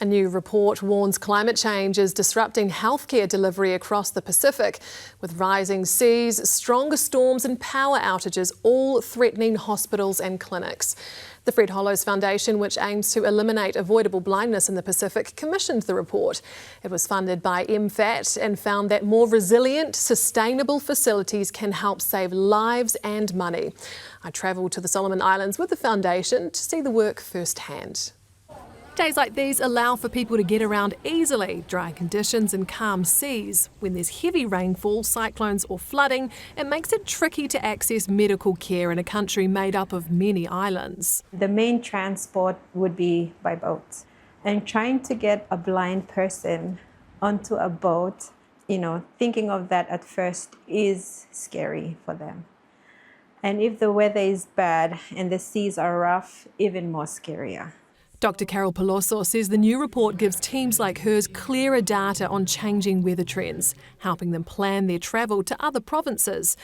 A new report warns climate change is disrupting healthcare delivery across the Pacific, with rising seas, stronger storms and power outages all threatening hospitals and clinics. The Fred Hollows Foundation, which aims to eliminate avoidable blindness in the Pacific, commissioned the report. It was funded by MFAT and found that more resilient, sustainable facilities can help save lives and money. I travelled to the Solomon Islands with the foundation to see the work firsthand. Days like these allow for people to get around easily. Dry conditions and calm seas. When there's heavy rainfall, cyclones or flooding, it makes it tricky to access medical care in a country made up of many islands. The main transport would be by boat. And trying to get a blind person onto a boat, thinking of that at first is scary for them. And if the weather is bad and the seas are rough, even more scarier. Dr. Carol Peloso says the new report gives teams like hers clearer data on changing weather trends, helping them plan their travel to other provinces.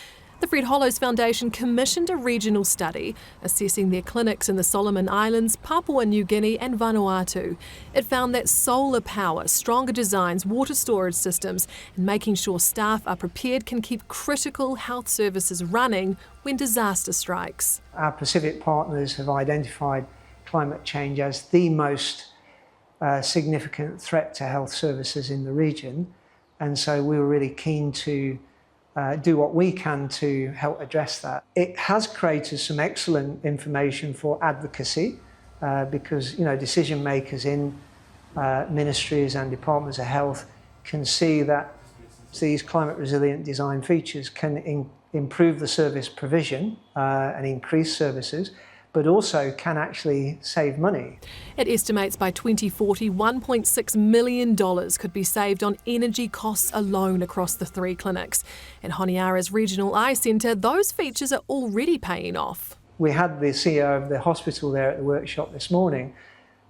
The Fred Hollows Foundation commissioned a regional study assessing their clinics in the Solomon Islands, Papua New Guinea and Vanuatu. It found that solar power, stronger designs, water storage systems and making sure staff are prepared can keep critical health services running when disaster strikes. Our Pacific partners have identified climate change as the most significant threat to health services in the region, and so we were really keen to do what we can to help address that. It has created some excellent information for advocacy because decision makers in ministries and departments of health can see that these climate resilient design features can improve the service provision and increase services, but also can actually save money. It estimates by 2040, $1.6 million could be saved on energy costs alone across the three clinics. At Honiara's Regional Eye Centre, those features are already paying off. We had the CEO of the hospital there at the workshop this morning,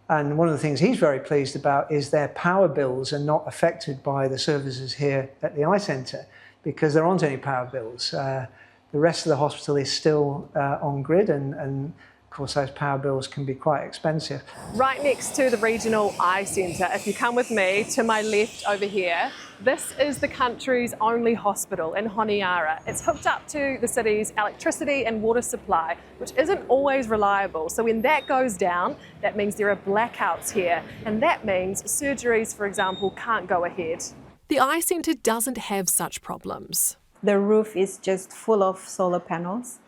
and one of the things he's very pleased about is their power bills are not affected by the services here at the eye centre because there aren't any power bills. The rest of the hospital is still on grid and of course, those power bills can be quite expensive. Right next to the Regional Eye Centre, if you come with me to my left over here, this is the country's only hospital in Honiara. It's hooked up to the city's electricity and water supply, which isn't always reliable. So when that goes down, that means there are blackouts here. And that means surgeries, for example, can't go ahead. The Eye Centre doesn't have such problems. The roof is just full of solar panels.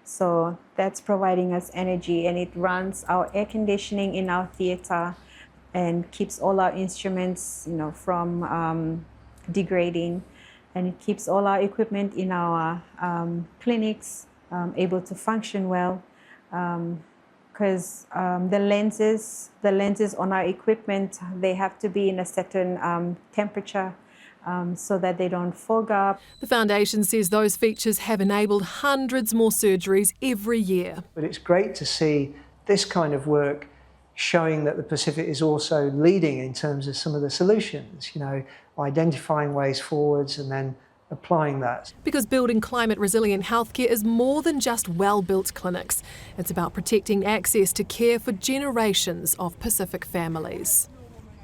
So that's providing us energy, and it runs our air conditioning in our theatre and keeps all our instruments, from degrading, and it keeps all our equipment in our clinics able to function well, because the lenses on our equipment, they have to be in a certain temperature. So that they don't fog up. The foundation says those features have enabled hundreds more surgeries every year. But it's great to see this kind of work showing that the Pacific is also leading in terms of some of the solutions, identifying ways forwards and then applying that. Because building climate resilient healthcare is more than just well-built clinics. It's about protecting access to care for generations of Pacific families.